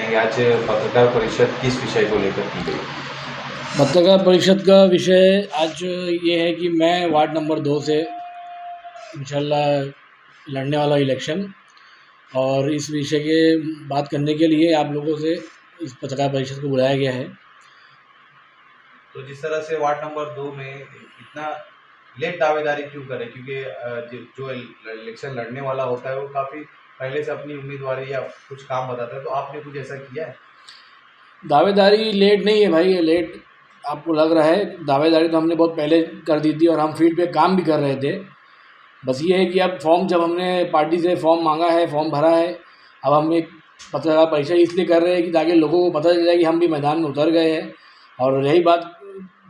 बताएंगे आज पत्रकार परिषद किस विषय को लेकर की गई? पत्रकार परिषद का विषय आज ये है कि मैं वार्ड नंबर 2 से इंशाल्लाह लड़ने वाला इलेक्शन, और इस विषय के बात करने के लिए आप लोगों से इस पत्रकार परिषद को बुलाया गया है। तो जिस तरह से वार्ड नंबर 2 में इतना लेट दावेदारी क्यों करें, क्योंकि जो इलेक्शन लड़ने वाला होता है वो काफ़ी पहले से अपनी उम्मीदवारी या कुछ काम बताता है, तो आपने कुछ ऐसा किया है? दावेदारी लेट नहीं है भाई, ये लेट आपको लग रहा है। दावेदारी तो हमने बहुत पहले कर दी थी और हम फील्ड पे काम भी कर रहे थे। बस ये है कि अब फॉर्म, जब हमने पार्टी से फॉर्म मांगा है, फॉर्म भरा है, अब हम एक पत्रकार परिषद इसलिए कर रहे हैं कि ताकि लोगों को पता चल जाए कि हम भी मैदान में उतर गए हैं। और रही बात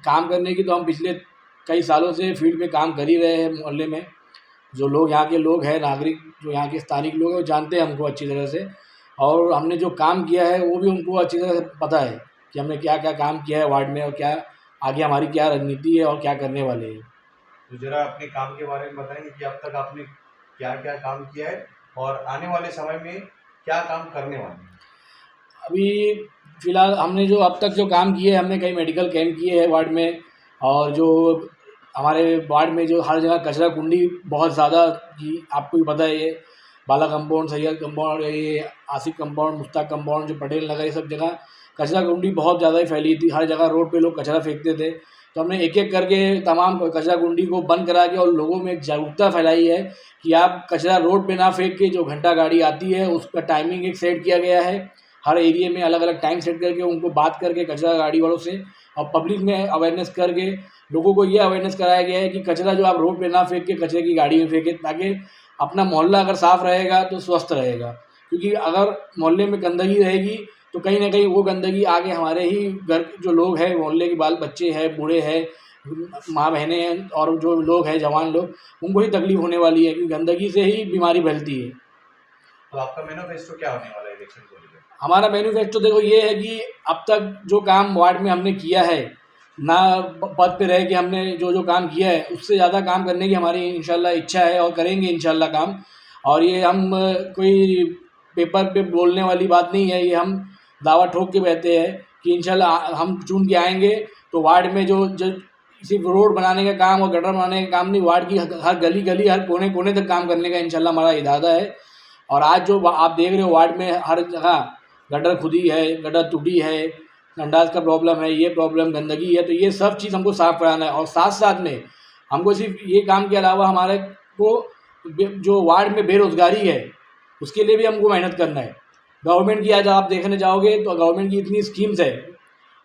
काम करने की, तो हम पिछले कई सालों से फील्ड पे काम कर ही रहे हैं। मोहल्ले में जो लोग, यहाँ के लोग हैं, नागरिक जो यहाँ के स्थानिक लोग हैं, वो जानते हैं हमको अच्छी तरह से, और हमने जो काम किया है वो भी उनको अच्छी तरह से पता है कि हमने क्या क्या काम किया है वार्ड में, और क्या आगे हमारी क्या रणनीति है और क्या करने वाले हैं। तो जरा अपने काम के बारे में बताएंगे कि अब तक आपने क्या क्या काम किया है और आने वाले समय में क्या काम करने वाले हैं? अभी फ़िलहाल हमने जो अब तक जो काम किए हैं, हमने कई मेडिकल कैंप किए हैं वार्ड में, और जो हमारे वार्ड में जो हर जगह कचरा कुंडी बहुत ज़्यादा, कि आपको भी पता है, ये बाला कंपाउंड, सैयद कंपाउंड, ये आसिफ कंपाउंड, मुश्ताक कंपाउंड, जो पटेल नगर, ये सब जगह कचरा कुंडी बहुत ज़्यादा ही फैली थी। हर जगह रोड पे लोग कचरा फेंकते थे, तो हमने एक एक करके तमाम कचरा कुंडी को बंद करा के और लोगों में एक जागरूकता फैलाई है कि आप कचरा रोड पे ना फेंक के, जो घंटा गाड़ी आती है उसका टाइमिंग एक सेट किया गया है। हर एरिया में अलग अलग टाइम सेट करके उनको बात करके कचरा गाड़ी वालों से, और पब्लिक में अवेयरनेस करके लोगों को ये अवेयरनेस कराया गया है कि कचरा जो आप रोड पे ना फेंक के कचरे की गाड़ी में फेंकें, ताकि अपना मोहल्ला अगर साफ़ रहेगा तो स्वस्थ रहेगा। क्योंकि अगर मोहल्ले में गंदगी रहेगी तो कहीं ना कहीं वो गंदगी आगे हमारे ही घर जो लोग हैं, मोहल्ले के बाल बच्चे हैं, बूढ़े हैं, माँ बहनें हैं, और जो लोग हैं जवान लोग, उनको ही तकलीफ होने वाली है, क्योंकि गंदगी से ही बीमारी फैलती है। तो आपका मैनिफेस्टो क्या होने वाला है इलेक्शन को लेकर? हमारा मैनिफेस्टो देखो ये है कि अब तक जो काम वार्ड में हमने किया है, ना पद पे रह के हमने जो जो काम किया है, उससे ज़्यादा काम करने की हमारी इंशाल्लाह इच्छा है, और करेंगे इंशाल्लाह काम। और ये हम कोई पेपर पे बोलने वाली बात नहीं है, ये हम दावा ठोक के कहते हैं कि इंशाल्लाह हम चुन के आएंगे तो वार्ड में जो जो सिर्फ रोड बनाने का काम और गटर बनाने का काम नहीं, वार्ड की हर गली गली, हर कोने कोने तक काम करने का इंशाल्लाह हमारा इरादा है। और आज जो आप देख रहे हो वार्ड में हर जगह गटर खुदी है, गटर टूटी है, संडास का प्रॉब्लम है, ये प्रॉब्लम गंदगी है, तो ये सब चीज़ हमको साफ़ कराना है। और साथ साथ में हमको सिर्फ ये काम के अलावा हमारे को जो वार्ड में बेरोज़गारी है उसके लिए भी हमको मेहनत करना है। गवर्नमेंट की आज आप देखने जाओगे तो गवर्नमेंट की इतनी स्कीम्स है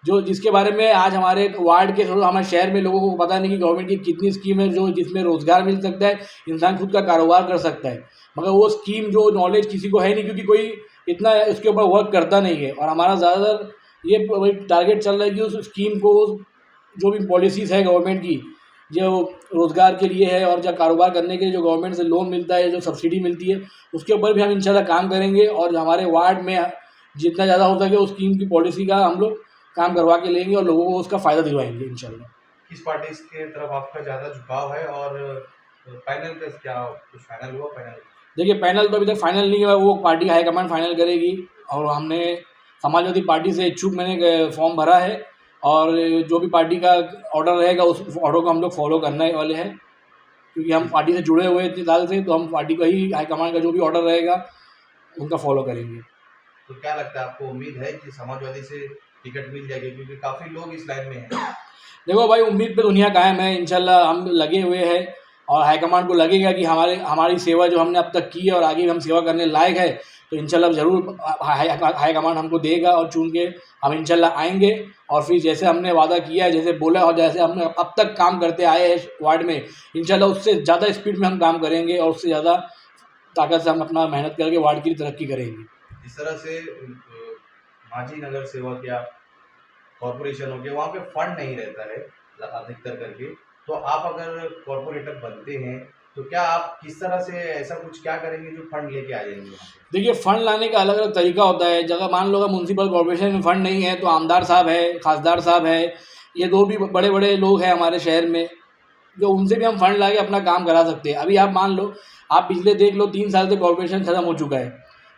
जो जिसके बारे में आज हमारे वार्ड के, हमारे शहर में लोगों को पता नहीं कि गवर्नमेंट की कितनी स्कीम है जो जिसमें रोज़गार मिल सकता है, इंसान खुद का कारोबार कर सकता है। मगर वो स्कीम जो नॉलेज किसी को है नहीं, क्योंकि कोई इतना उसके ऊपर वर्क करता नहीं है। और हमारा ज़्यादातर ये टारगेट चल रहा है कि उस स्कीम को, जो भी पॉलिसीज़ है गवर्नमेंट की, जो रोज़गार के लिए है और जो कारोबार करने के लिए जो गवर्नमेंट से लोन मिलता है, जो सब्सिडी मिलती है, उसके ऊपर भी हम इंशाल्लाह काम करेंगे। और हमारे वार्ड में जितना ज़्यादा हो सके उस स्कीम की पॉलिसी का हम लोग काम करवा के लेंगे और लोगों को उसका फ़ायदा दिलवाएंगे इंशाल्लाह। किस पार्टी की तरफ आपका ज़्यादा झुकाव है और फाइनल का क्या कुछ फाइनल हुआ? फाइनल देखिए, पैनल तो अभी तक फाइनल नहीं हुआ, वो पार्टी हाईकमान फाइनल करेगी। और हमने समाजवादी पार्टी से इच्छुक, मैंने फॉर्म भरा है, और जो भी पार्टी का ऑर्डर रहेगा उस ऑर्डर को हम लोग फॉलो करने वाले हैं, क्योंकि हम पार्टी से जुड़े हुए थे साल से, तो हम पार्टी का ही हाईकमान का जो भी ऑर्डर रहेगा उनका फॉलो करेंगे। तो क्या लगता है आपको, उम्मीद है कि समाजवादी से टिकट मिल जाएगी, क्योंकि काफ़ी लोग इस लाइन में हैं? देखो भाई, उम्मीद पे दुनिया कायम है, इंशाल्लाह हम लगे हुए हैं, और हाईकमान को लगेगा कि हमारी सेवा जो हमने अब तक की है और आगे भी हम सेवा करने लायक है, तो इंशाल्लाह ज़रूर हाईकमान हमको देगा और चुन के हम इंशाल्लाह आएंगे। और फिर जैसे हमने वादा किया है, जैसे बोला और जैसे हमने अब तक काम करते आए हैं वार्ड में, इंशाल्लाह उससे ज़्यादा स्पीड में हम काम करेंगे और उससे ज़्यादा ताकत से हम अपना मेहनत करके वार्ड की तरक्की करेंगे। जिस तरह से माझी नगर सेवक या कॉरपोरेशन हो गया, वहाँ पे फंड नहीं रहता है अधिकतर करके, तो आप अगर कॉरपोरेटर बनते हैं तो क्या आप किस तरह से ऐसा कुछ क्या करेंगे जो फंड लेके आ जाएंगे वहाँ पे? देखिए, फ़ंड लाने का अलग अलग तरीका होता है। जगह मान लो म्यूनसिपल कॉर्पोरेशन में फ़ंड नहीं है तो आमदार साहब है, खासदार साहब है, ये दो भी बड़े बड़े लोग हैं हमारे शहर में, जो उनसे भी हम फंड ला के अपना काम करा सकते हैं। अभी आप मान लो, आप पिछले देख लो 3 साल से कॉर्पोरेशन ख़त्म हो चुका है,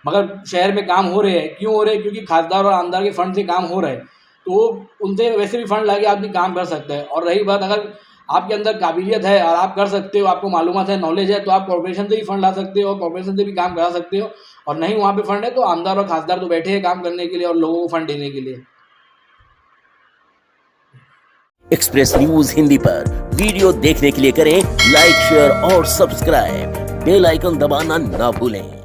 मगर शहर में काम हो रहे हैं, क्यों हो रहे हैं? क्योंकि खासदार और आमदार के फंड से काम हो रहा है, तो उनसे वैसे भी फंड लाके आदमी काम कर सकता है। और रही बात, अगर आपके अंदर काबिलियत है और आप कर सकते हो, आपको मालूमात है, नॉलेज है, तो आप कॉर्पोरेशन से भी फंड ला सकते हो और कॉर्पोरेशन से भी काम करा सकते हो। और नहीं वहाँ पे फंड है तो आमदार और खासदार तो बैठे हैं काम करने के लिए और लोगों को फंड देने के लिए। एक्सप्रेस न्यूज हिंदी पर वीडियो देखने के लिए करें लाइक, शेयर और सब्सक्राइब। बेल आइकन दबाना ना भूलें।